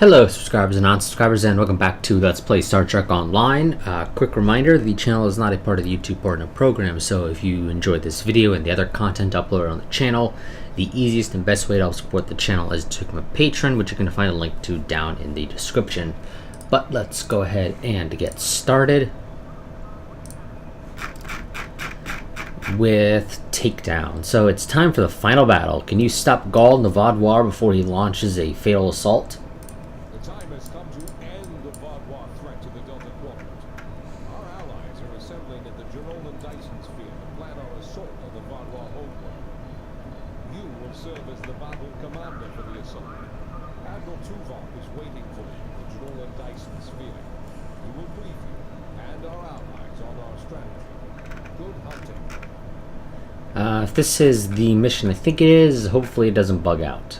Hello subscribers and non-subscribers, and welcome back to Let's Play Star Trek Online. Quick reminder, the channel is not a part of the YouTube partner program, so if you enjoyed this video and the other content uploaded on the channel, the easiest and best way to help support the channel is to become a patron, which you can find a link to down in the description. But let's go ahead and get started with Takedown. So it's time for the final battle. Can you stop Gall Navadoir before he launches a fatal assault? The time has come to end the Vaudois threat to the Delta Quadrant. Our allies are assembling at the Gerolan Dyson Sphere to plan our assault on the Vaudois homeworld. You will serve as the battle commander for the assault. Admiral Tuvok is waiting for you at the Gerolan Dyson Sphere. He will brief you and our allies on our strategy. Good hunting. If this is the mission I think it is, hopefully it doesn't bug out.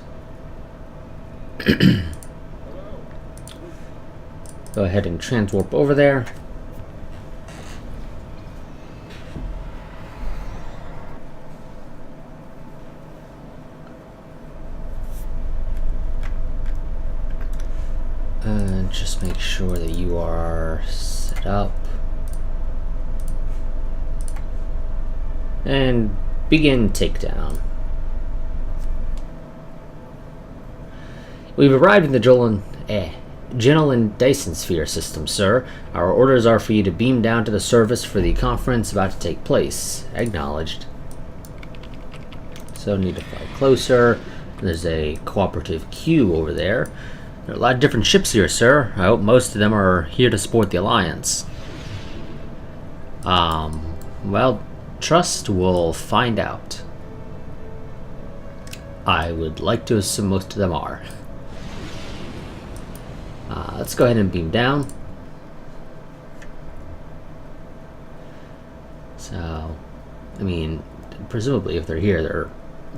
Go ahead and transwarp over there. And just make sure that you are set up. And begin takedown. We've arrived in the Gerolan Dyson Sphere system, sir. Our orders are for you to beam down to the surface for the conference about to take place. Acknowledged. So need to fly closer. There's a cooperative queue over there. There are a lot of different ships here, sir. I hope most of them are here to support the Alliance. Well, trust we'll find out. I would like to assume most of them are. Let's go ahead and beam down. So, I mean, presumably if they're here, their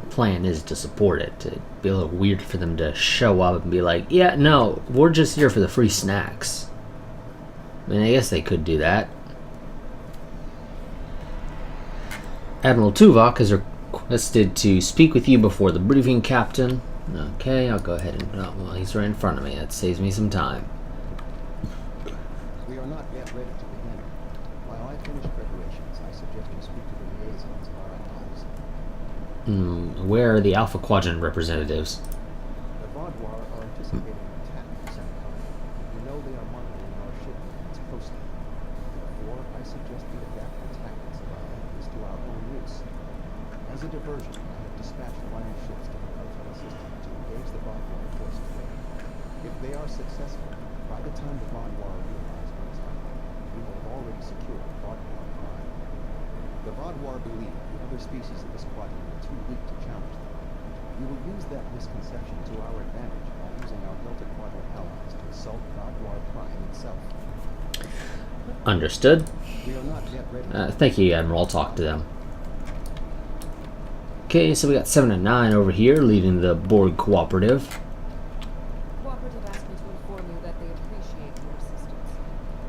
plan is to support it. It'd be a little weird for them to show up and be like, yeah, no, we're just here for the free snacks. I mean, I guess they could do that. Admiral Tuvok has requested to speak with you before the briefing, Captain. Okay, I'll go ahead and... Oh, well, he's right in front of me. That saves me some time. We are not yet ready to begin. While I finish preparations, I suggest you speak to the liaisons of our allies. Where are the Alpha Quadrant representatives? The Vaudois are anticipating an attack of some kind. You know they are monitoring our ship movements closely. Therefore, I suggest we adapt the tactics of our enemies to our own use. As a diversion, I have dispatched Alliance ships to the Delta system to engage the Vaudois forces there. If they are successful, by the time the Vaudois realize what is happening, we will have already secured the Vaudois prime. The Vaudois believe the other species of this quadrant are too weak to challenge them. We will use that misconception to our advantage by using our Delta Quadrant allies to assault Vaudois prime itself. Understood. We are not yet ready. Thank you, Admiral. I'll talk to them. Okay, so we got 7 and 9 over here leading the Borg Cooperative. Cooperative asked me to inform you that they appreciate your assistance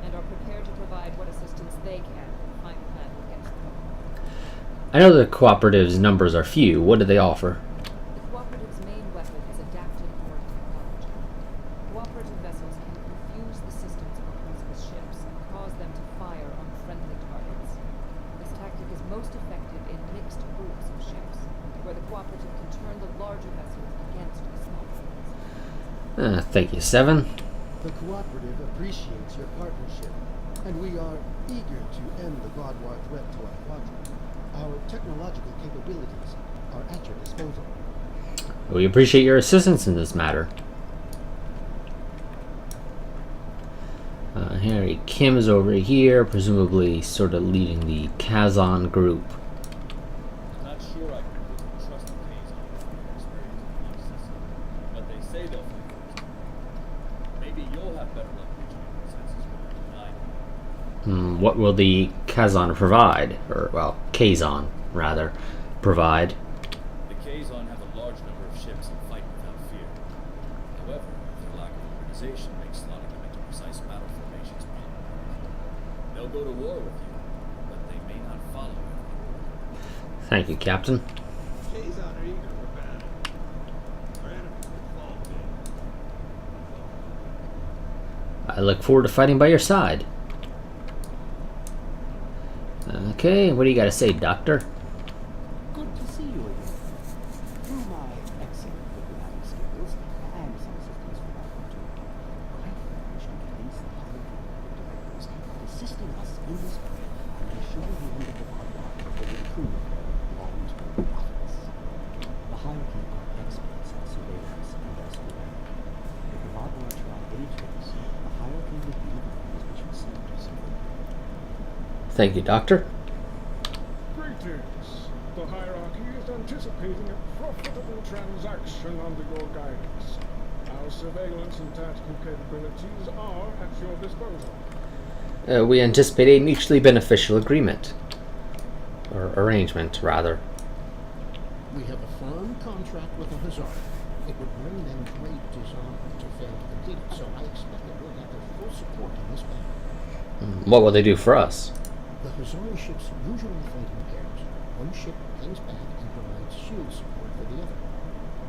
and are prepared to provide what assistance they can in the final battle against them. I know the Cooperative's numbers are few. What do they offer? The Cooperative's main weapon is adapted Borg technology. Cooperative vessels can confuse the systems of opposing ships and cause them to fire on friendly targets. This tactic is most effective in mixed groups of ships, where the Cooperative can turn the larger vessels against the smaller ones. Thank you, 7. The Cooperative appreciates your partnership, and we are eager to end the Vaudois threat to our quadrant. Our technological capabilities are at your disposal. We appreciate your assistance in this matter. Harry Kim is over here, presumably sort of leading the Kazan group. Not sure I can really trust the Kazan with their experience in the system, but they say they'll figure it out. Maybe you'll have better luck reaching a consensus with them than I do. What will the Kazan provide? Or, well, Kazan, rather, provide? The Kazan have a large number of ships and fight without fear. However, their lack of organization makes slotting them into precise battle formations problematic. They'll go to war with you, but they may not follow you. Thank you, Captain. Kazan are eager for battle. Our enemies will fall dead. I look forward to fighting by your side. Okay, what do you got to say, Doctor? Good to see you again. Through my excellent diplomatic skills and some assistance from our country, I managed to convince the higher directors of assisting us in this plan and ensuring the end of the Vadwa that would improve their long-term profits. The hierarchy are experts at surveillance and espionage. If the Vadwa try any tricks, the hierarchy would be the ones which would send us. Thank you, Doctor. Greetings. The hierarchy is anticipating a profitable transaction under your guidance. Our surveillance and tactical capabilities are at your disposal. We anticipate a mutually beneficial agreement. Or arrangement, rather. We have a firm contract with the Hussar. It would bring them great dishonor to fail to complete it, so I expect that we'll have their full support in this matter. What will they do for us? The Hussar ships usually fight in pairs. One ship hangs back and provides shield support for the other.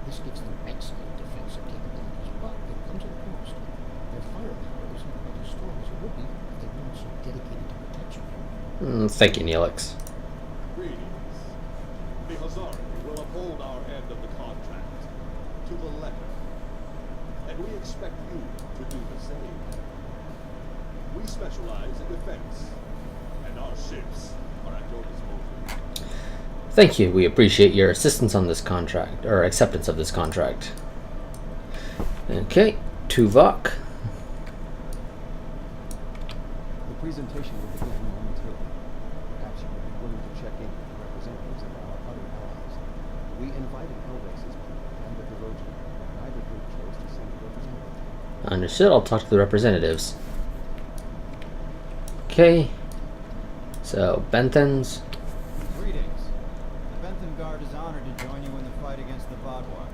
This gives them excellent defensive capabilities, but it comes at a cost. Their firepower isn't quite as strong as it would be if they weren't so dedicated to protection. Thank you, Neelix. Greetings. The Hussari will uphold our end of the contract to the letter, and we expect you to do the same. We specialize in defense, and our ships are at your disposal. Thank you. We appreciate your assistance on this contract, or acceptance of this contract. Okay, Tuvok. The presentation will begin momentarily. Perhaps you would be willing to check in with the representatives of our other allies. We invited Hellrace's people and the Devotion, but neither group chose to send a representative. Understood. I'll talk to the representatives. Okay. So, Benthans. Greetings. The Bentham Guard is honored to join you in the fight against the Vadwa.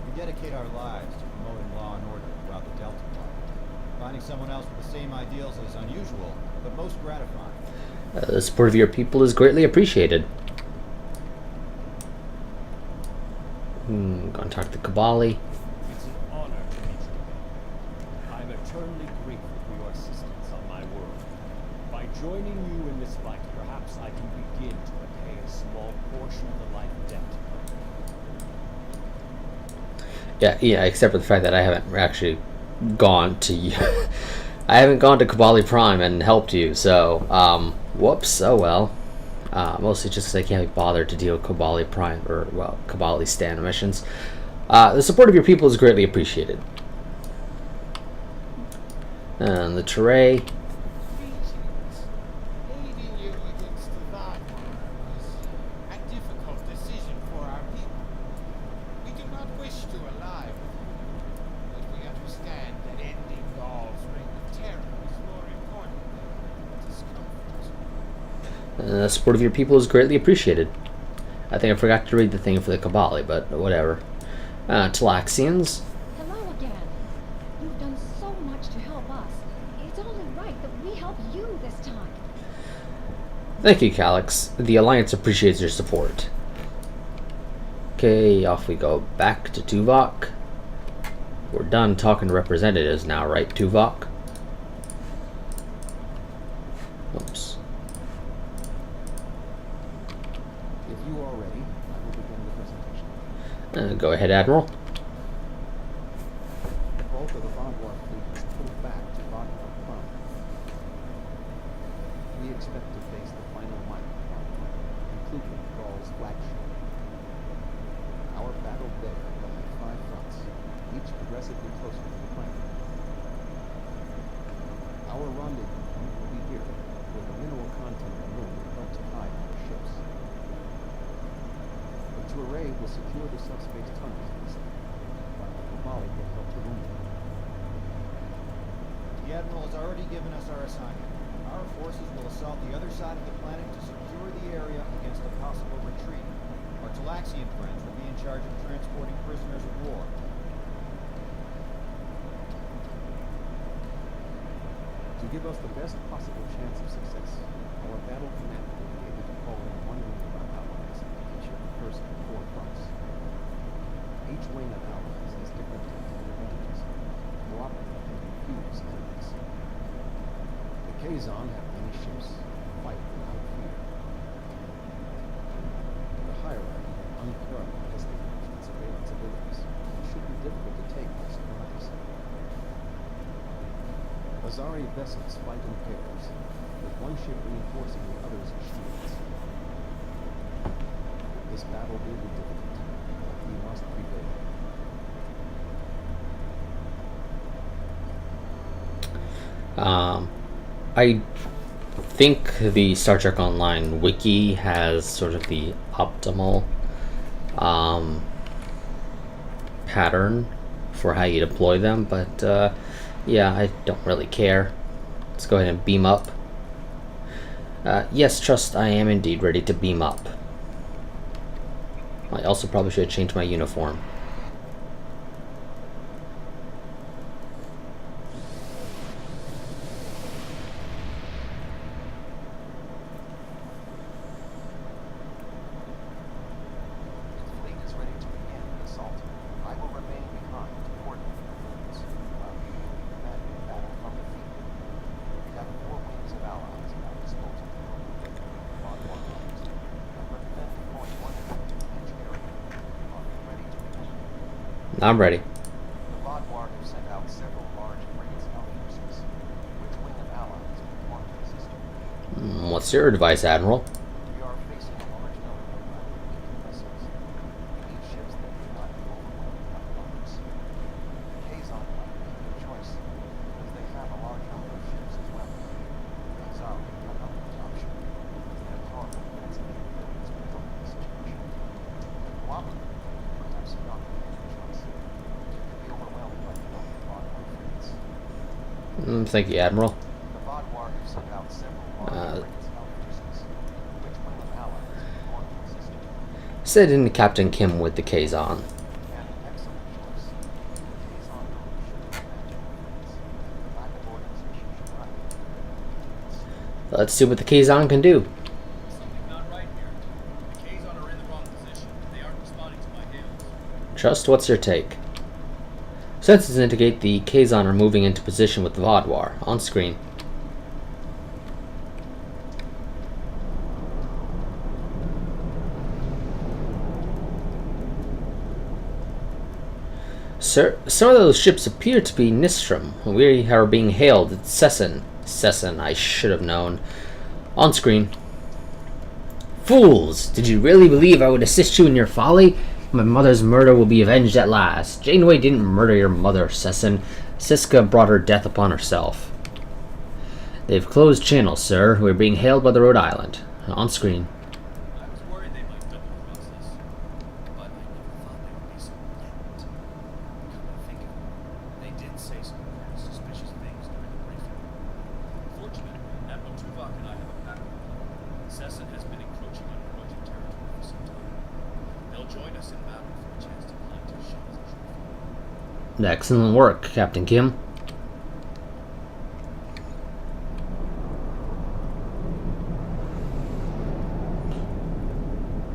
We dedicate our lives to promoting law and order throughout the Delta Quadrant. Finding someone else with the same ideals is unusual, but most gratifying. The support of your people is greatly appreciated. Gonna talk to Kabali. It's an honor to meet you again. I'm eternally grateful for your assistance on my world. By joining you in this fight, perhaps I can begin to repay a small portion of the life debt. Yeah, except for the fact that I haven't actually gone to you. I haven't gone to Kabali Prime and helped you, so, whoops, oh well. Mostly just because I can't be bothered to deal with Kabali Prime, or, well, Kabali stand missions. The support of your people is greatly appreciated. And the Teray. Leading you against the Vadwa was a difficult decision for our people. We do not wish to ally with you, but we understand that ending Gaul's reign of terror is more important than discomfort. The support of your people is greatly appreciated. I think I forgot to read the thing for the Kabali, but whatever. Talaxians. Hello again. You've done so much to help us. It's only right that we help you this time. Thank you, Calyx. The Alliance appreciates your support. Okay, off we go back to Tuvok. We're done talking to representatives now, right, Tuvok? Oops. If you are ready, I will begin the presentation. Go ahead, Admiral. The bulk of the Vadwa fleet is pulled back to Vadwa Prime. We expect to face the final might of our planet, including Gaul's flagship. Our battle there will have 5 fronts, each progressively closer to the planet. Our rendezvous point will be here, where the mineral content of the moon will help to hide our ships. The Touray will secure the subspace tunnels in this area, while the Kabali will help to wound them. The Admiral has already given us our assignment. Our forces will assault the other side of the planet to secure the area against a possible retreat. Our Talaxian friends will be in charge of transporting prisoners of war. To give us the best possible chance of success, our battle commander will be able to call in one wing of our allies to each of the first 4 fronts. Each wing of allies has different tactical advantages. cooperate and confuse enemies. The Kazon have many ships and fight without fear. The hierarchy have unparalleled espionage and surveillance abilities. It should be difficult to take by surprise. Azari vessels fight in pairs, with one ship reinforcing the other's shields. This battle will be difficult, but we must prevail. I think the Star Trek Online wiki has sort of the optimal pattern for how you deploy them, but yeah, I don't really care. Let's go ahead and beam up. Yes, Trust, I am indeed ready to beam up. I also probably should change my uniform. I'm ready. The Vaadwaur have sent out several large frigates and forces. Which wing of allies would want to assist you? What's your advice, Admiral? We are facing a large number of weakened vessels. We need ships that do not be overwhelmed by numbers. The Kazon might be a good choice, because they have a large number of ships as well. The Azari are another option, because they have powerful defensive capabilities built in this situation. Cooperate, perhaps not a good choice. Be overwhelmed by the number of Vaadwaur frigates. Thank you, Admiral. The Vaadwaur have sent out several large frigates and forces. Which wing of allies would want to assist you? Sit in Captain Kim with the Kazon. An excellent choice. The Kazon only should imagine frigates. The lack of organization should not be. Let's see what the Kazon can do. Something not right here. The Kazon are in the wrong position. They aren't responding to my hails. Trust, what's your take? Sensors indicate the Kazon are moving into position with the Vaadwaur. On screen. Sir, some of those ships appear to be Nistrum. We are being hailed at Sesson. Sesson, I should have known. On screen. Fools! Did you really believe I would assist you in your folly? My mother's murder will be avenged at last. Janeway didn't murder your mother, Sesson. Siska brought her death upon herself. They've closed channels, sir. We're being hailed by the Rhode Island. On screen. I was worried they might double cross us, but I never thought they would be so blatant. Come to think of it, they did say some very suspicious things during the briefing. Fortunately, Admiral Tuvok and I have a pattern. Sesson has been encroaching on Croatian territory for some time. They'll join us in battle for a chance to plant our ships as trophy. Excellent work, Captain Kim.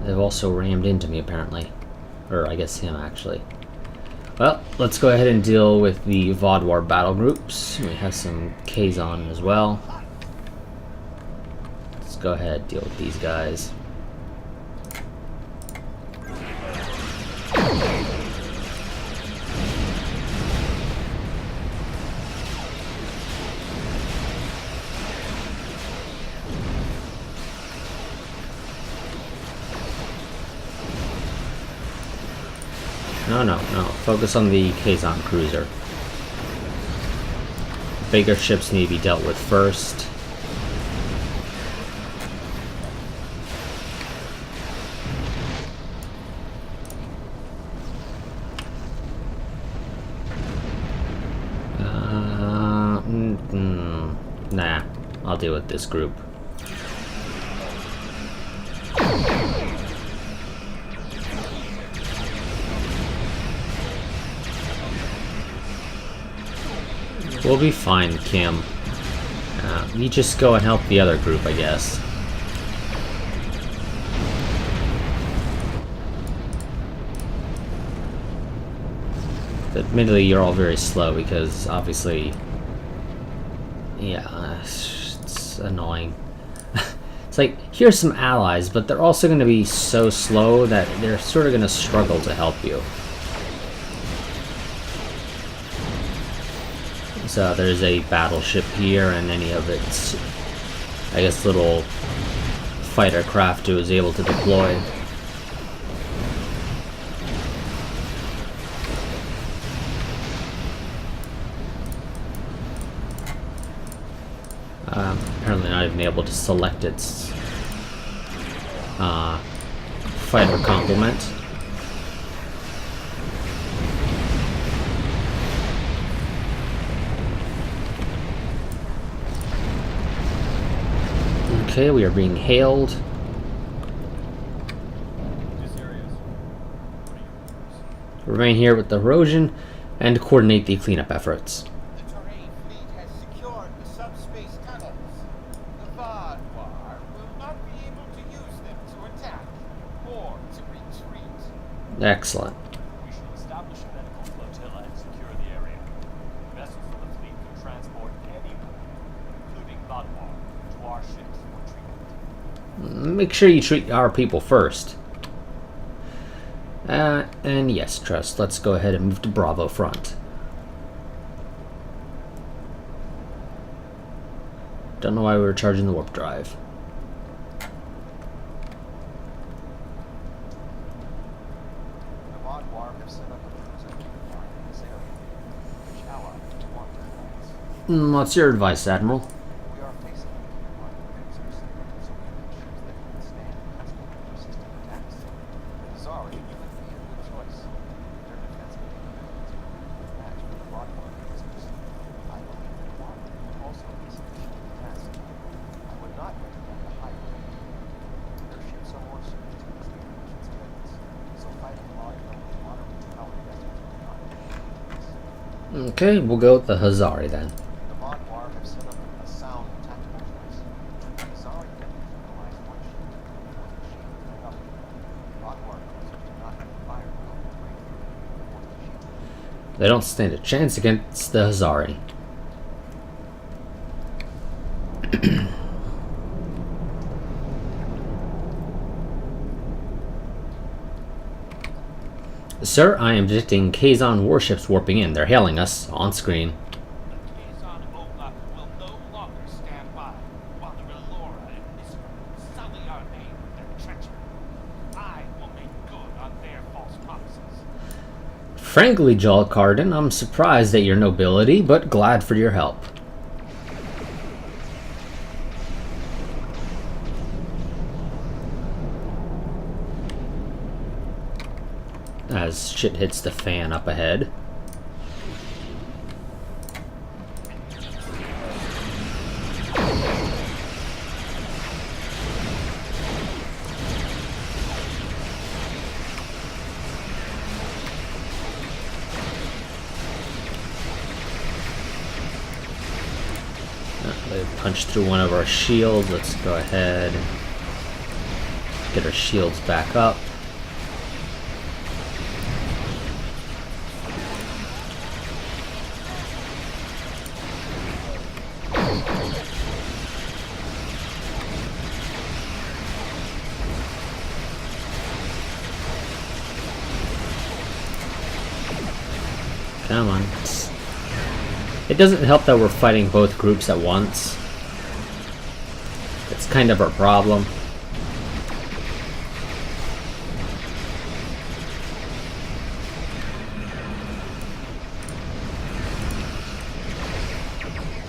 They've also rammed into me, apparently. Or, I guess him, actually. Well, let's go ahead and deal with the Vaadwaur battle groups. We have some Kazon as well. Let's go ahead and deal with these guys. No. Focus on the Kazon cruiser. Bigger ships need to be dealt with first. Nah, I'll deal with this group. We'll be fine, Kim. You just go and help the other group, I guess. Admittedly, you're all very slow because obviously, yeah, it's annoying. It's like, here's some allies, but they're also going to be so slow that they're sort of going to struggle to help you. So there's a battleship here, and any of its, I guess, little fighter craft it was able to deploy. Apparently not even able to select its fighter complement. Okay, we are being hailed. Remain here with the erosion and coordinate the cleanup efforts. The terrain fleet has secured the subspace tunnels. The Vaadwaur will not be able to use them to attack or to retreat. Excellent. We should establish a medical flotilla and secure the area. Vessels from the fleet can transport anyone, including Vaadwaur, to our ships for treatment. Make sure you treat our people first. And yes, Trust, let's go ahead and move to Bravo front. Don't know why we were charging the warp drive. The Vaadwaur have set up a cruiser line in this area. Which ally do you want to advance? What's your advice, Admiral? We are facing a key line of cruisers, so we need ships that can withstand constant and persistent attacks. Sorry, you would be a good choice. Their defense capabilities would be a match for the Vaadwaur cruisers. I believe that Vaadwaur would also be sufficient to task. I would not recommend the higher rate. Their ships are more suited to extreme emissions targets, so fighting large numbers of moderately powered vessels would not be a choice. Okay, we'll go with the Hazari then. The Vaadwaur have set up a sound tactical choice. The Hazari can neutralize one ship before the machine is made up. Vaadwaur cruisers do not have firepower to break through the force shield. They don't stand a chance against the Hazari. Sir, I am detecting Kazon warships warping in. They're hailing us on screen. The Kazon Oga will no longer stand by while the Relora and Nisra sully our name with their treachery. I will make good on their false promises. Frankly, Jal Carden, I'm surprised at your nobility, but glad for your help. As shit hits the fan up ahead. They punched through one of our shields. Let's go ahead and get our shields back up. Come on. It doesn't help that we're fighting both groups at once. It's kind of our problem.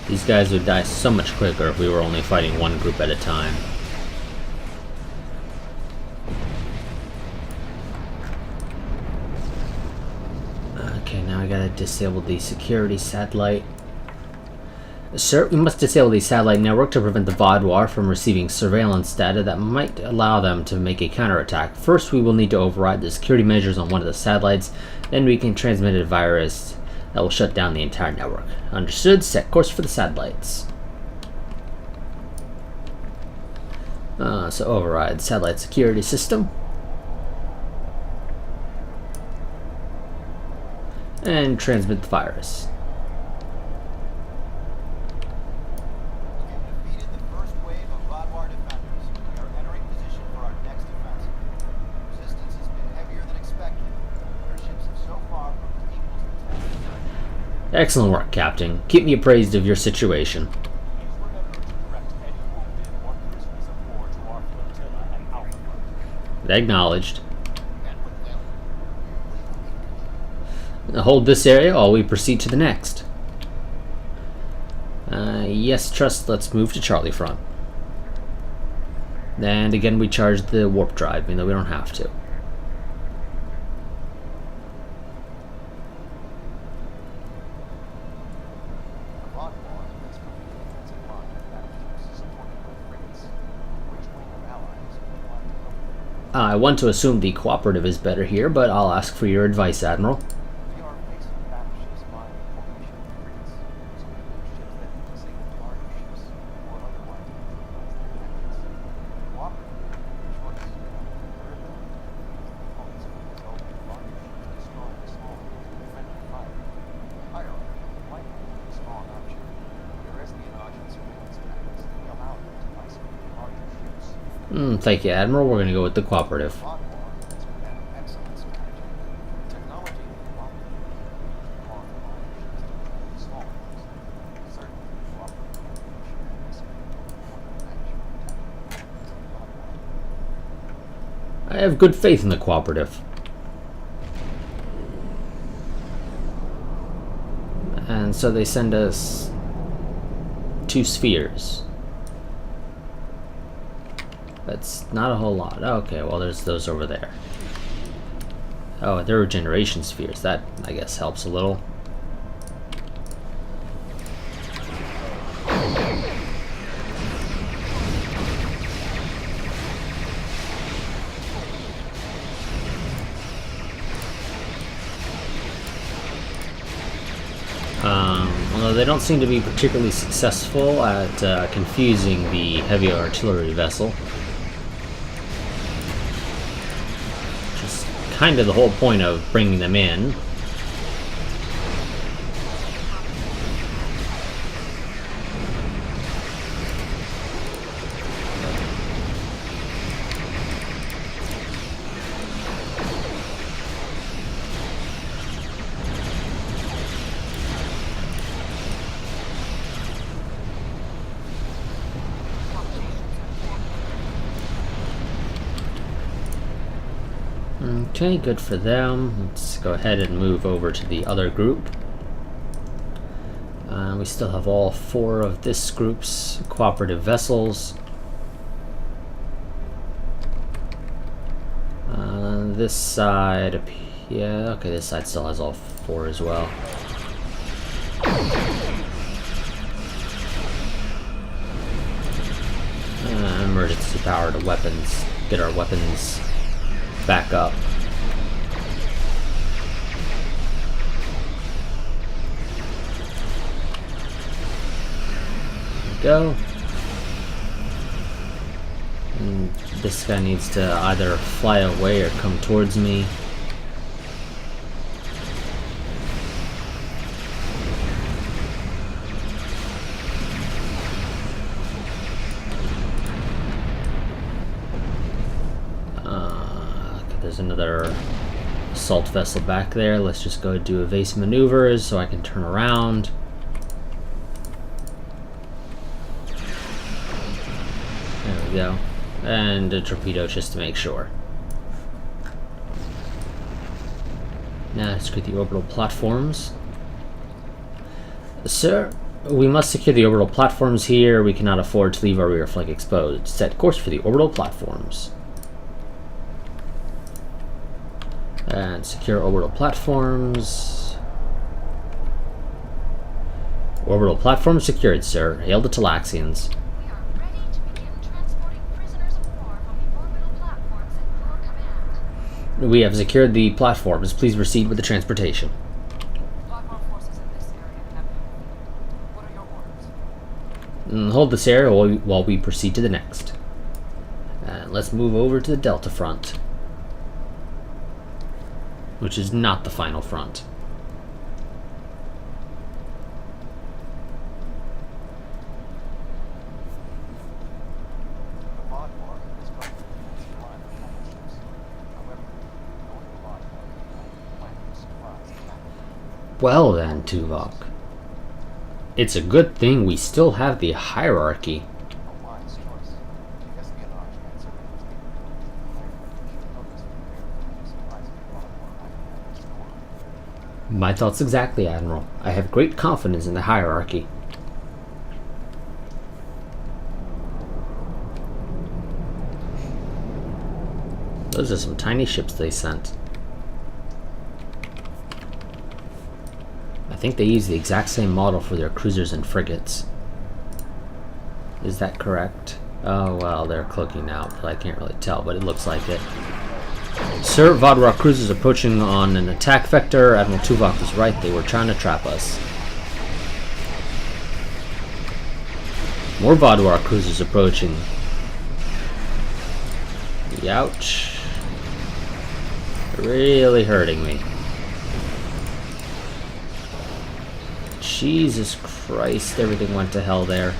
These guys would die so much quicker if we were only fighting one group at a time. Okay, now I gotta disable the security satellite. Sir, we must disable the satellite network to prevent the Vaadwaur from receiving surveillance data that might allow them to make a counterattack. First, we will need to override the security measures on one of the satellites, then we can transmit a virus that will shut down the entire network. Understood. Set course for the satellites. So override satellite security system. and transmit the virus. We have defeated the first wave of Vodwar defenders. We are entering position for our next offensive. Resistance has been heavier than expected. Their ships have so far proved equal to the task. Excellent work, Captain. Keep me appraised of your situation. Please remember to direct any wounded or prisoners of war to our flotilla and Alpha Flight. Acknowledged. And with them, we will make Hold this area while we proceed to the next. Yes, trust. Let's move to Charlie Front. And again, we charge the warp drive, even though we don't have to. The Vodwar has completed a defensive line of battleships supported by frigates. Which wing of allies would you like to help? I want to assume the cooperative is better here, but I'll ask for your advice, Admiral. We are facing battleships flying a formation of frigates. So we need ships that can disable larger ships or otherwise neutralize their tactics. Cooperative choice. Their ability to confuse the opponents will result in larger ships destroying the smaller ones with friendly fire. Hierarchy likely to be a strong option, whereas the Anajan surveillance tactics may allow them to isolate larger ships. Thank you, Admiral. We're going to go with the cooperative. Vodwar has been an excellent strategy. Technology will cooperative to cause the larger ships to control the smaller ones. Certainly, cooperative cooperation and recipe for the match attacking the Vodwar. I have good faith in the cooperative. And so they send us 2 spheres. That's not a whole lot. Okay, well, there's those over there. Oh, they're regeneration spheres. That, I guess, helps a little. Although they don't seem to be particularly successful at confusing the heavy artillery vessel. Which is kind of the whole point of bringing them in. Okay, good for them. Let's go ahead and move over to the other group. We still have all 4 of this group's cooperative vessels. This side, yeah, okay, this side still has all 4 as well. Emergency power to weapons. Get our weapons back up. Go. And this guy needs to either fly away or come towards me. Okay, there's another assault vessel back there. Let's just go do evasive maneuvers so I can turn around. There we go. And a torpedo just to make sure. Now let's secure the orbital platforms. Sir, we must secure the orbital platforms here. We cannot afford to leave our rear flank exposed. Set course for the orbital platforms. And secure orbital platforms. Orbital platforms secured, sir. Hail the Talaxians. We are ready to begin transporting prisoners of war from the orbital platforms in your command. We have secured the platforms. Please proceed with the transportation. Blackmore forces in this area have been defeated. What are your orders? Hold this area while we proceed to the next. And let's move over to the Delta front, which is not the final front. Well then, Tuvok. It's a good thing we still have the hierarchy. A wise choice. The espionage answer is the hierarchy help us prepare for the supplies of Baltimore Island store. My thoughts exactly, Admiral. I have great confidence in the hierarchy. Those are some tiny ships they sent. I think they use the exact same model for their cruisers and frigates. Is that correct? Oh, well, they're cloaking out, but I can't really tell, but it looks like it. Sir, Vodwar cruisers approaching on an attack vector. Admiral Tuvok was right, they were trying to trap us. More Vodwar cruisers approaching. Ouch. Really hurting me. Jesus Christ, everything went to hell there.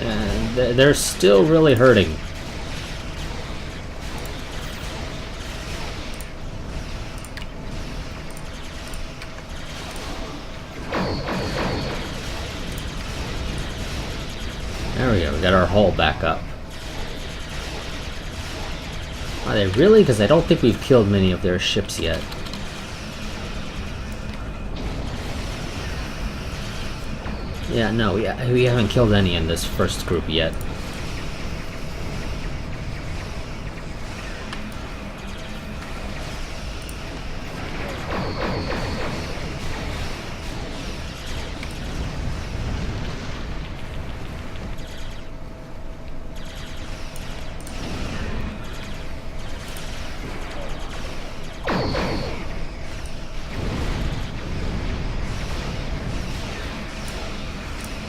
And they're still really hurting. There we go, we got our hull back up. Are they really? Because I don't think we've killed many of their ships yet. Yeah, no, we haven't killed any in this first group yet.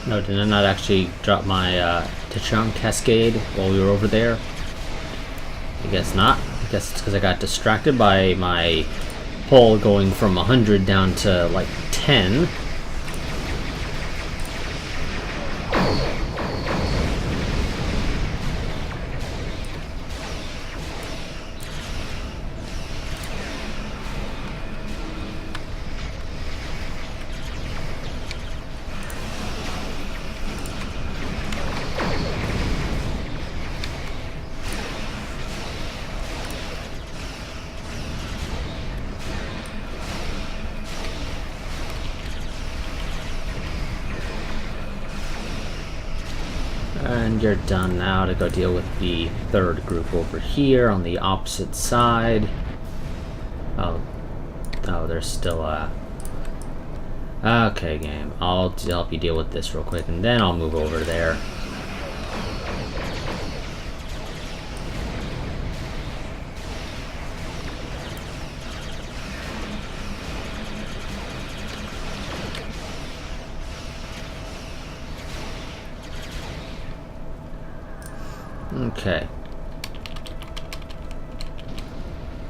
No, did I not actually drop my Takedown cascade while we were over there? I guess not. I guess it's because I got distracted by my hull going from 100 down to like 10. And you're done now to go deal with the third group over here on the opposite side. Oh, there's still a... Okay, game. I'll help you deal with this real quick, and then I'll move over there. Okay.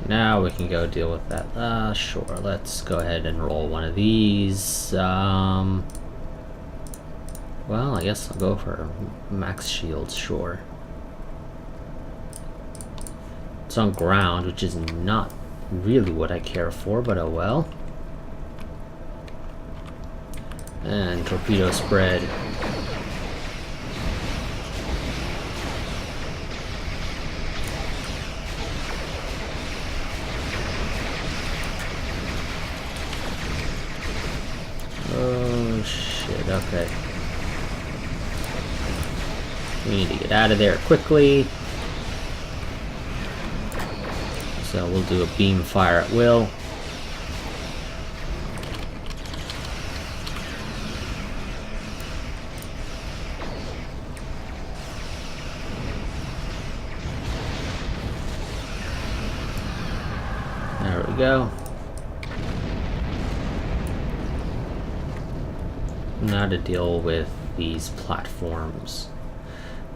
Now we can go deal with that. Sure, let's go ahead and roll one of these. Well, I guess I'll go for max shields, sure. It's on ground, which is not really what I care for, but oh well. And torpedo spread. Oh shit, okay. We need to get out of there quickly. So we'll do a beam fire at will. There we go. Now to deal with these platforms.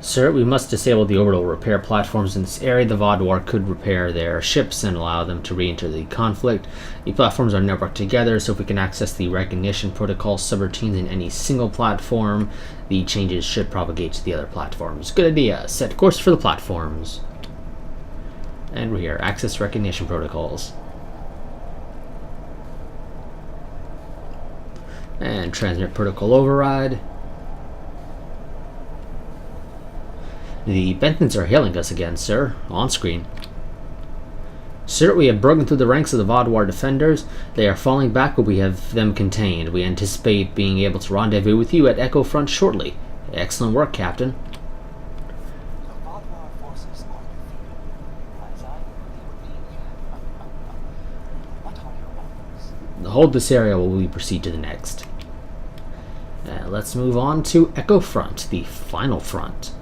Sir, we must disable the orbital repair platforms in this area. The Vodwar could repair their ships and allow them to re-enter the conflict. The platforms are networked together, so if we can access the recognition protocol subroutines in any single platform, the changes should propagate to the other platforms. Good idea. Set course for the platforms. And we're here. Access recognition protocols. And transmit protocol override. The Bentons are hailing us again, sir. On screen. Sir, we have broken through the ranks of the Vodwar defenders. They are falling back, but we have them contained. We anticipate being able to rendezvous with you at Echo Front shortly. Excellent work, Captain. The Vodwar forces are defeated. As I What are your orders? Hold this area while we proceed to the next. Let's move on to Echo Front, the final front.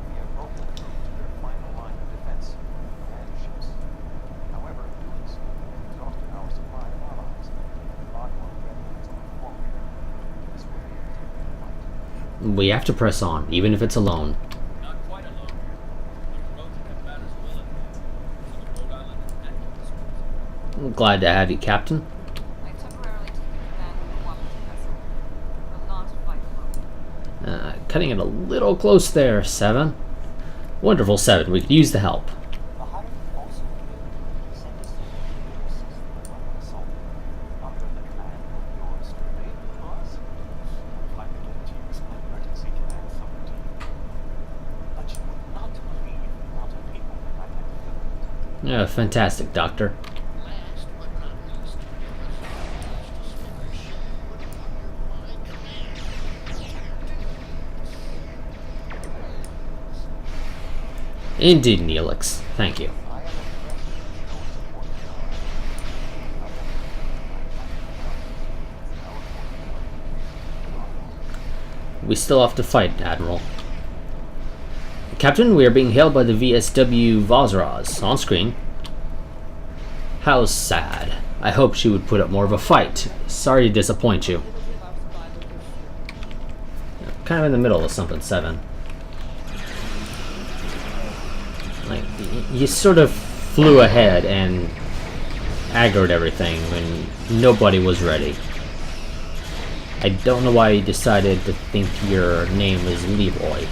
We have broken through to their final line of defense and ships. However, in doing so, we have exhausted our supply of allies. The Vodwar readiness on forward. This will be a difficult fight. We have to press on, even if it's alone. Not quite alone. The Rosen have matters well in hand, so the Rhode Island is at your disposal. I'm glad to have you, Captain. I temporarily taken command of the cooperative vessel. Will not fight alone. Cutting it a little close there, 7. Wonderful, 7. We could use the help. The Hive also sent us to assist the Roman assault under the command of your survey clause. I begin to use emergency command authority. But you would not believe the amount of people that I have killed. Fantastic, Doctor. Last but not least, we have to spend our ship put under my command. Indeed, Neelix. Thank you. I am impressed with your support. We still have to fight, Admiral. Captain, we are being hailed by the VSW Vazraz. On screen. How sad. I hoped she would put up more of a fight. Sorry to disappoint you. Kind of in the middle of something, 7. Like, you sort of flew ahead and aggroed everything when nobody was ready. I don't know why you decided to think your name was Leroy.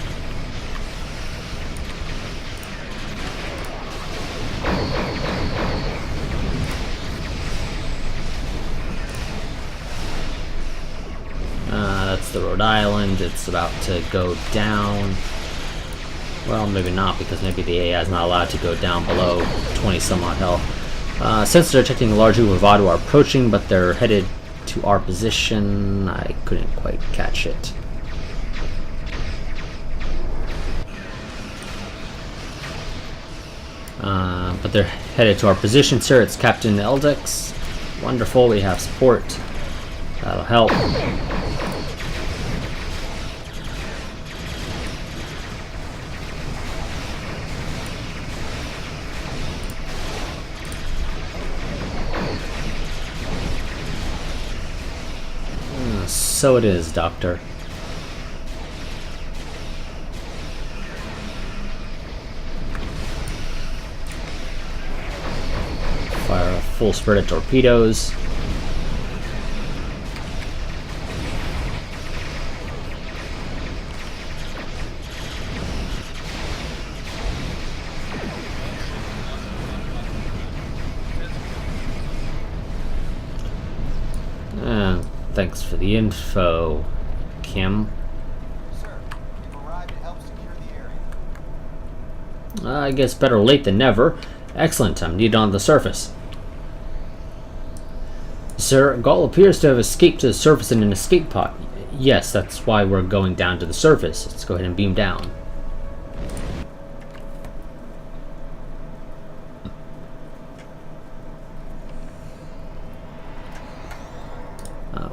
That's the Rhode Island. It's about to go down. Well, maybe not, because maybe the AI is not allowed to go down below 20 some odd health. Sensors are detecting a large group of Vodwar approaching, but they're headed to our position. I couldn't quite catch it. But they're headed to our position, sir. It's Captain Eldex. Wonderful, we have support. That'll help. So it is, Doctor. Fire a full spread of torpedoes. Thanks for the info, Kim. Sir, we've arrived to help secure the area. I guess better late than never. Excellent, I'm needed on the surface. Sir, Gaul appears to have escaped to the surface in an escape pod. Yes, that's why we're going down to the surface. Let's go ahead and beam down.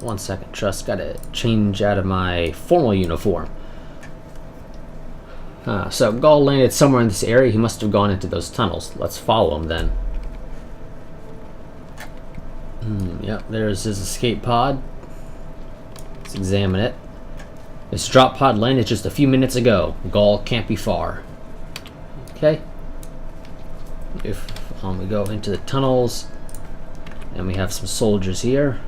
One second, just gotta change out of my formal uniform. So Gaul landed somewhere in this area. He must have gone into those tunnels. Let's follow him then. Yep, there's his escape pod. Let's examine it. This drop pod landed just a few minutes ago. Gaul can't be far. Okay. If we go into the tunnels. And we have some soldiers here.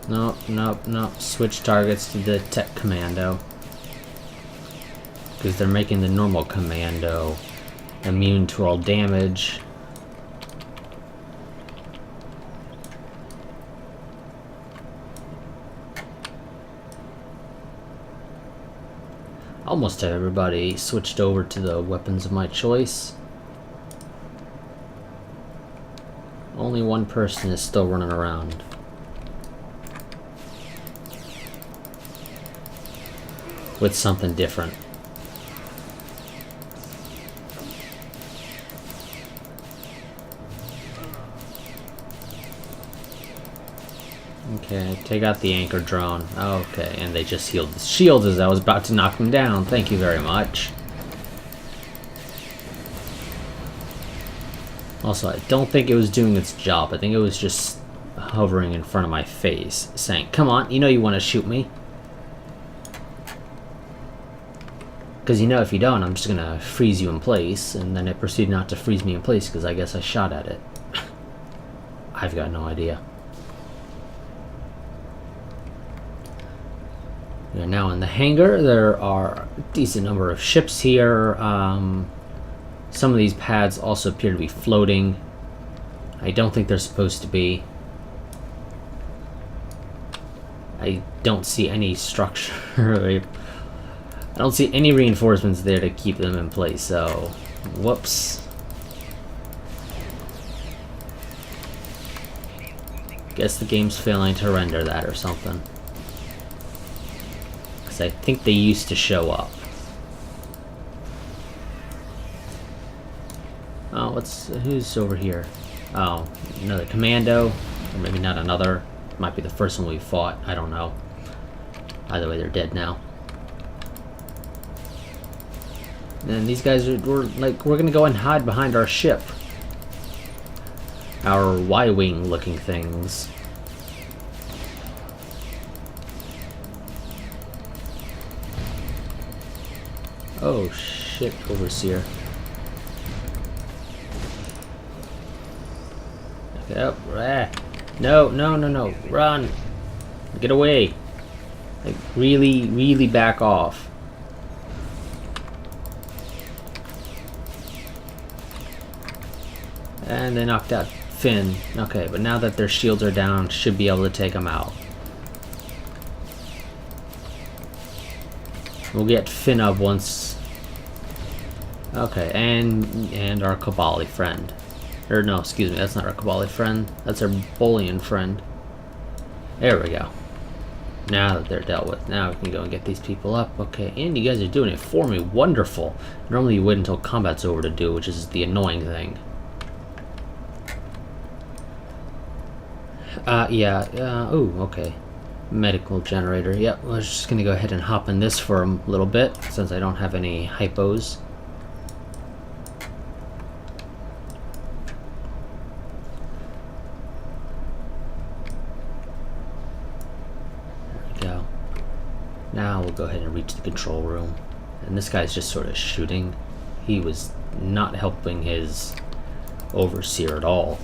Nope, nope, nope. Switch targets to the tech commando. Because they're making the normal commando immune to all damage. Almost everybody switched over to the weapons of my choice. Only one person is still running around. With something different. Okay, take out the anchor drone. Okay, and they just healed the shield as I was about to knock them down. Thank you very much. Also, I don't think it was doing its job. I think it was just hovering in front of my face, saying, "Come on, you know you want to shoot me." Because you know if you don't, I'm just gonna freeze you in place, and then it proceeded not to freeze me in place because I guess I shot at it. I've got no idea. We are now in the hangar. There are a decent number of ships here. Some of these pads also appear to be floating. I don't think they're supposed to be. I don't see any structure. I don't see any reinforcements there to keep them in place, so whoops. Guess the game's failing to render that or something. Because I think they used to show up. Oh, who's over here? Oh, another commando. Or maybe not another. Might be the first one we fought. I don't know. Either way, they're dead now. And these guys we're gonna go and hide behind our ship. Our Y-wing looking things. Oh shit, Overseer. Okay, up. No, no, no, no. Run. Get away. Like, really, really back off. And they knocked out Finn. Okay, but now that their shields are down, should be able to take them out. We'll get Finn up once. Okay, and our Kabali friend. Or no, excuse me, that's not our Kabali friend. That's our Bolian friend. There we go. Now that they're dealt with, now we can go and get these people up. Okay, and you guys are doing it for me. Wonderful. Normally you wait until combat's over to do, which is the annoying thing. Ooh, okay. Medical generator. Yep, I was just gonna go ahead and hop in this for a little bit, since I don't have any hypos. There we go. Now we'll go ahead and reach the control room. And this guy's just sort of shooting. He was not helping his overseer at all.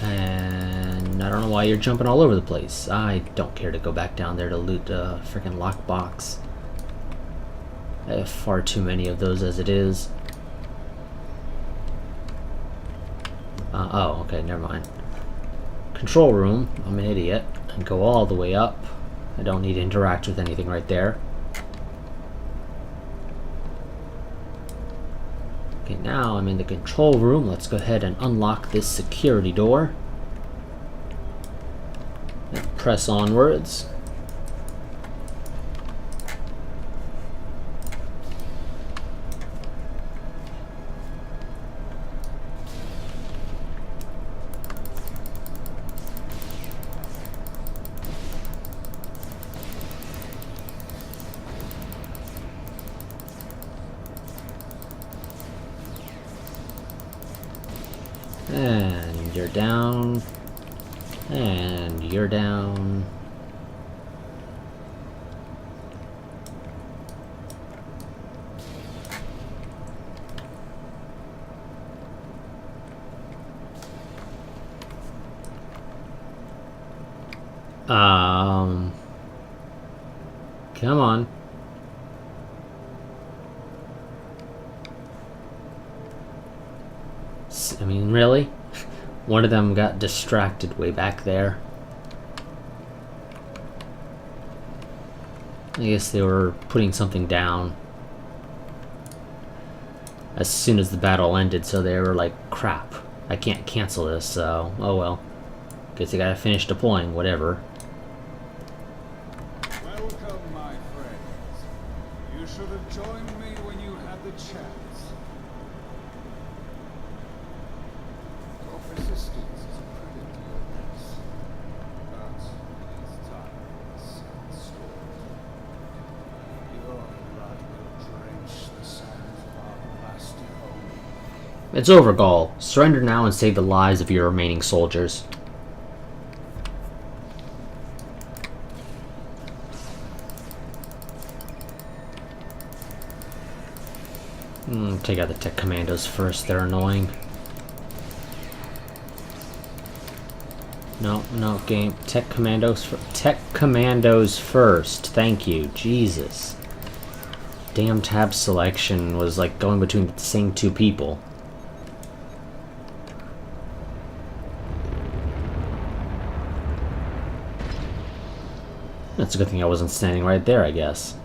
And I don't know why you're jumping all over the place. I don't care to go back down there to loot a freaking lockbox. I have far too many of those as it is. Oh, okay, never mind. Control room. I'm an idiot. I go all the way up. I don't need to interact with anything right there. Okay, now I'm in the control room. Let's go ahead and unlock this security door. And press onwards. And you're down. And you're down. Come on. I mean, really? One of them got distracted way back there. I guess they were putting something down as soon as the battle ended, so they were like, crap, I can't cancel this, so, oh well. Guess I gotta finish deploying, whatever. Welcome, my friends. You should have joined me when you had the chance. Your persistence is a credit to your race. But it's timeless and stored. Your blood will drench the sands of our blasted home. It's over, Gaul. Surrender now and save the lives of your remaining soldiers. Take out the tech commandos first, they're annoying. No, game. Tech commandos first. Thank you. Jesus. Damn tab selection was like going between the same two people. That's a good thing I wasn't standing right there, I guess.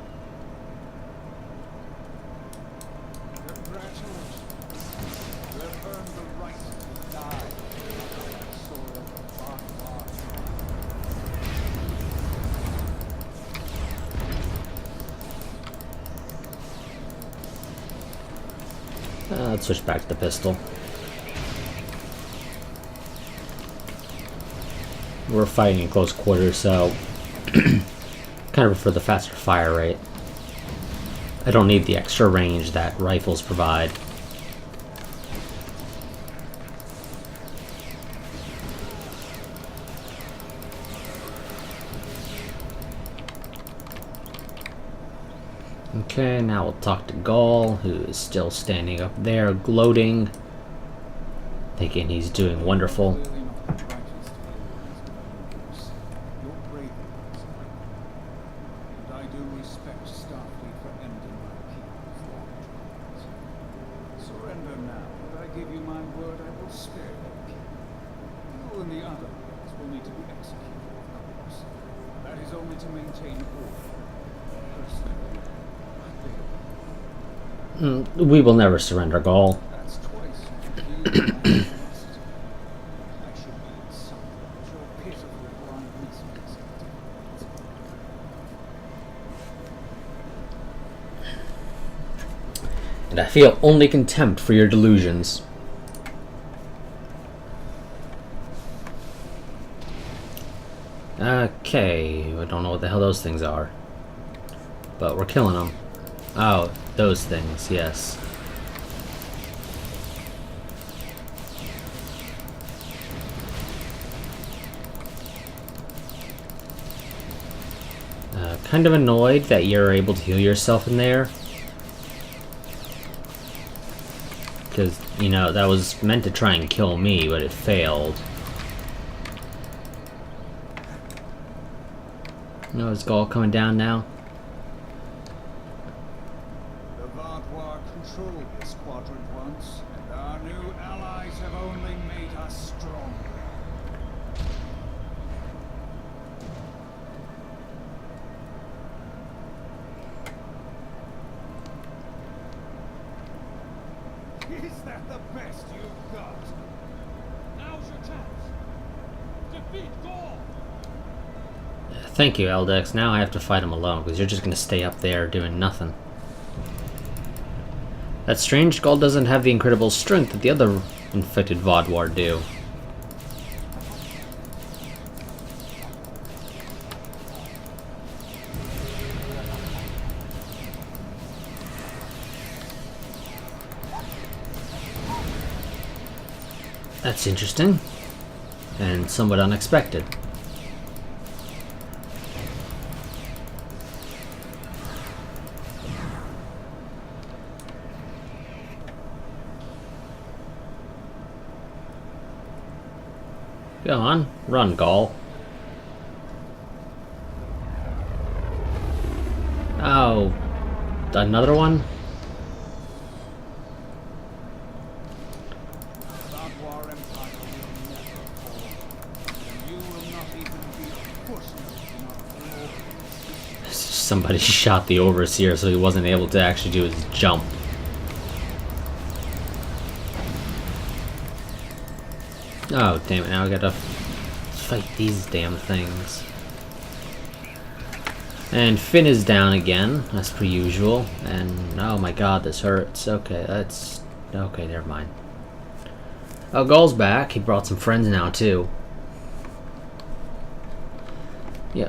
Let's switch back to the pistol. We're fighting in close quarters, so kind of prefer the faster fire rate. I don't need the extra range that rifles provide. Okay, now we'll talk to Gaul, who is still standing up there, gloating, thinking he's doing wonderful. Surrender now, and I give you my word I will spare your king. You and the others will need to be executed, of course. That is only to maintain order. Personally, We will never surrender, Gaul. that's twice you I should be insulted at your pitiful blindness. And I feel only contempt for your delusions. Okay, I don't know what the hell those things are. But we're killing them. Oh, those things, yes. Kind of annoyed that you're able to heal yourself in there. Because, you know, that was meant to try and kill me, but it failed. No, is Gaul coming down now? The Vardwar controlled this quadrant once, and our new allies have only made us stronger. Is that the best you've got? Now's your chance. Defeat Gaul! Thank you, Eldex. Now I have to fight him alone, because you're just going to stay up there doing nothing. That's strange. Gaul doesn't have the incredible strength that the other infected Vardwar do. That's interesting. and somewhat unexpected. Go on, run, Gaul. Oh, another one? War Empire will never fall. And you will not even be a footnote in our glory. Somebody shot the overseer so he wasn't able to actually do his jump. Oh, damn it, now I gotta fight these damn things. And Finn is down again, as per usual. And, oh my god, this hurts. Okay, that's... okay, never mind. Oh, Gaul's back. He brought some friends now, too. Yeah.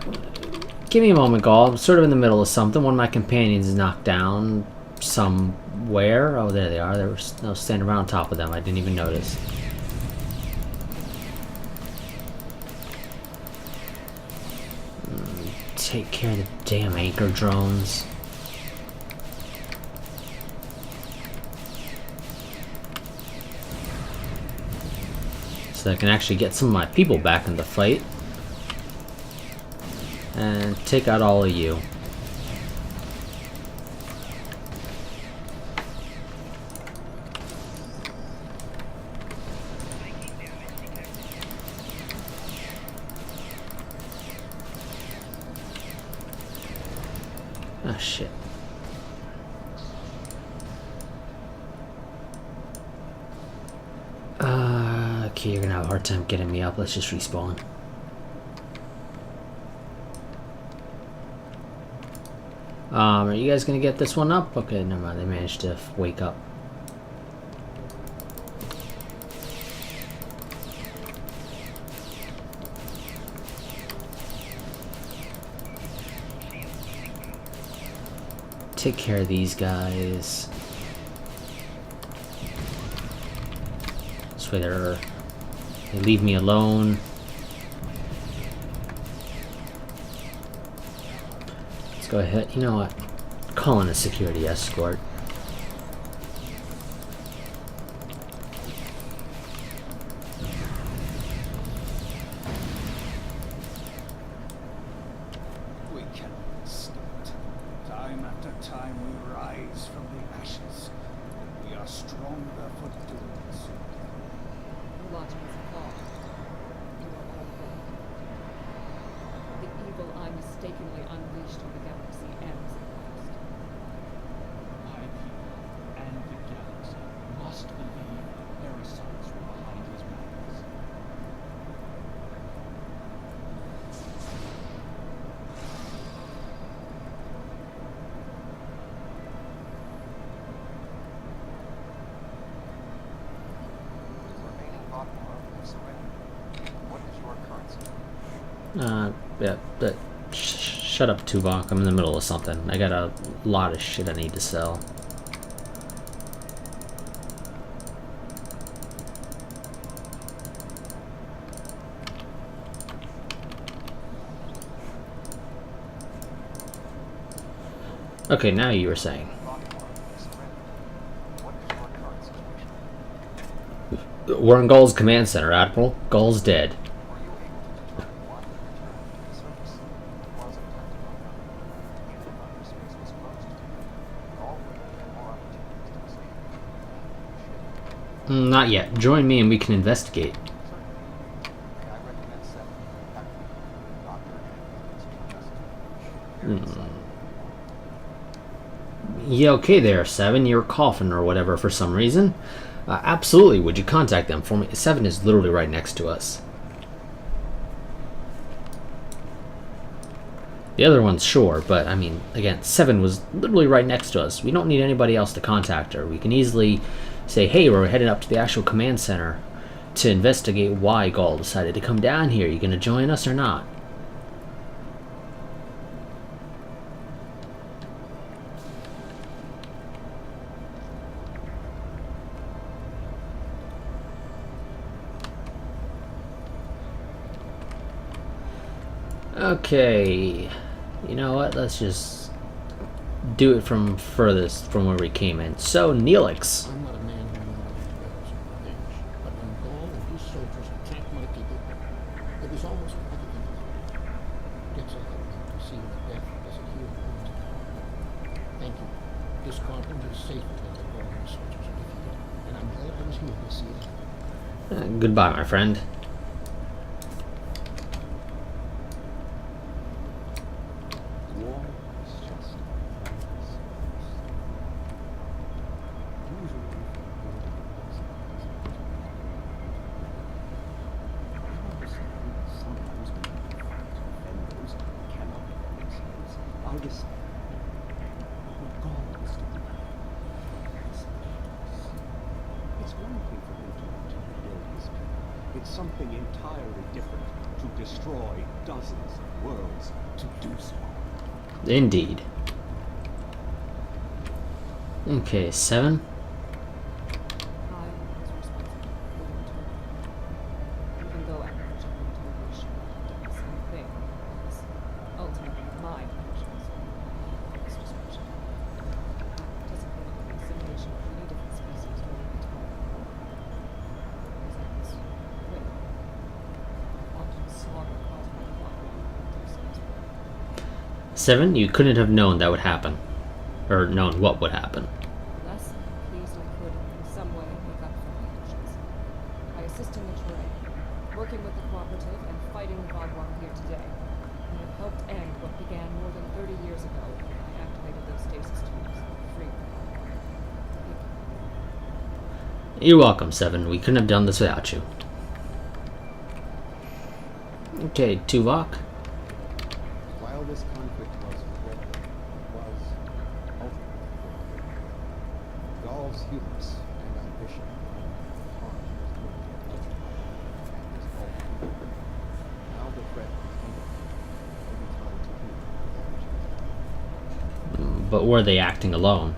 Give me a moment, Gaul. I'm sort of in the middle of something. One of my companions is knocked down somewhere. Oh, there they are. They were standing right on top of them. I didn't even notice. Take care of the damn anchor drones. So I can actually get some of my people back in the fight. And take out all of you. Oh shit. Okay, you're gonna have a hard time getting me up. Let's just respawn. Are you guys gonna get this one up? Okay, never mind. They managed to wake up. Take care of these guys. This way they leave me alone. Let's go ahead. You know what? Call in a security escort. We cannot stop it. Time after time we rise from the ashes. We are stronger for doing so. The logic is flawed. You are all wrong. The evil I mistakenly unleashed on the galaxy ends at last. My people and the galaxy must believe parasites were behind his madness. The remaining Vodmore have surrendered. What is your current situation? Yeah, but shut up, Tuvok. I'm in the middle of something. I got a lot of shit I need to sell. Okay, now you were saying. We're in Gaul's command center, Admiral. Gaul's dead. Not yet. Join me and we can investigate. Yeah, okay there, Seven. You're coughing or whatever for some reason. Absolutely. Would you contact them for me? Seven is literally right next to us. The other one's sure, but I mean, again, Seven was literally right next to us. We don't need anybody else to contact her. We can easily say, hey, we're headed up to the actual command center to investigate why Gaul decided to come down here. You gonna join us or not? Okay, you know what? Let's just do it from furthest from where we came in. So, Neelix. I'm not a man who normally dwells on revenge, but when Gaul and his soldiers attacked my people, it was almost evident. Gets ahead of me to see that death doesn't heal wounds. Thank you. This continent is safer than the Gaul and his soldiers are defeated, and I'm glad I was here to see it happen. Goodbye, my friend. War is just usually sometimes when you fight to defend those who cannot defend themselves, I decide what God is doing. It's one thing for him to want to rebuild his people. It's something entirely different to destroy dozens of worlds to do so. Indeed. Okay, 7. I was responsible for the return. Even though I'm originally totally sure I've done the same thing, it's ultimately my actions. This description. I participated in the assimilation of many different species during the entire war. As I was with often slaughter caused by the Botwa. 7, you couldn't have known that would happen. Or known what would happen. Thus, I'm pleased I could, in some way, make up for my actions. By assisting the terrain, working with the cooperative, and fighting the Botwa here today, I have helped end what began more than 30 years ago when I activated those stasis tubes and freed the Botwa. Thank you. You're welcome, 7. We couldn't have done this without you. Okay, Tuvok. While this conflict was threatening, it was ultimately fulfilled. Gaul's hubris and ambition harmed his military ultimately and his ultimate. Now the threat is ended. Every time to heal the damage. But were they acting alone?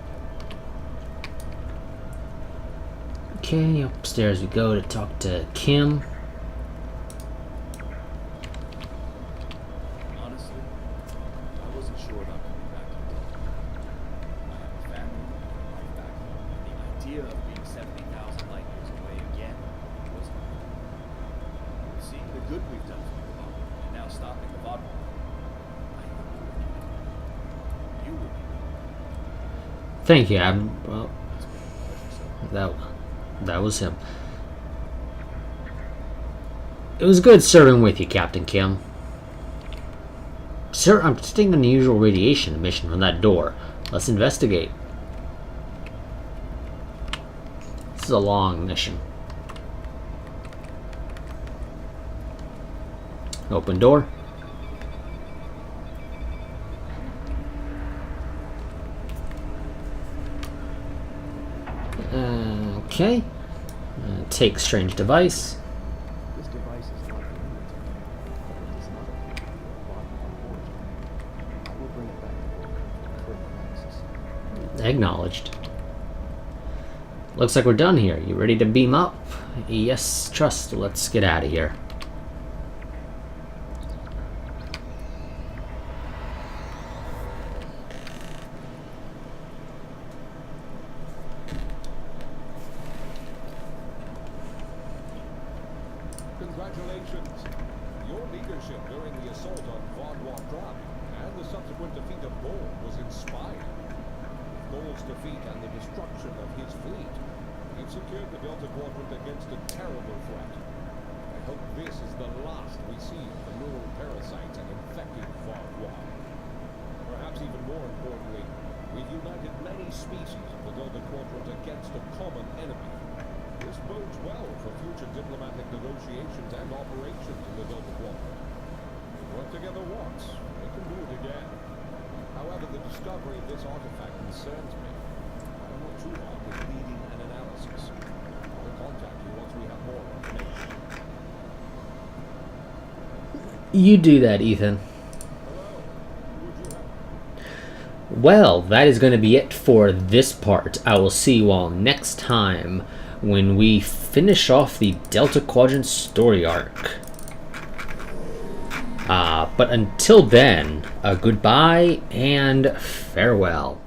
Okay, upstairs we go to talk to Kim. Honestly, I wasn't sure about coming back to Delta. I have a family, a life back home, and the idea of being 70,000 light years away again was hard. But seeing the good we've done for the Botwa, and now stopping the Botwa, I know we were needed. You were needed. Thank you, Adam. Well, It's been a pleasure, sir. that was him. It was good serving with you, Captain Kim. Sir, I'm detecting unusual radiation emission from that door. Let's investigate. This is a long mission. Open door. Okay. Take strange device. This device is not for military, but it does not appear to be a Botwa origin. I will bring it back to work for further analysis. Acknowledged. Looks like we're done here. You ready to beam up? Yes, trust. Let's get out of here. Congratulations. Your leadership during the assault on Botwa and the subsequent defeat of Gaul was inspired. With Gaul's defeat and the destruction of his fleet, you've secured the Delta Quadrant against a terrible threat. I hope this is the last we see of the neural parasites and infected Botwa. Perhaps even more importantly, we've united many species of the Delta Quadrant against a common enemy. This bodes well for future diplomatic negotiations and operations in the Delta Quadrant. We worked together once, we can do it again. However, the discovery of this artifact concerns me. I don't know Tuvok is leading an analysis. We'll contact you once we have more information. You do that, Ethan. Hello, would you have... Well, that is going to be it for this part. I will see you all next time when we finish off the Delta Quadrant story arc. But until then, goodbye and farewell.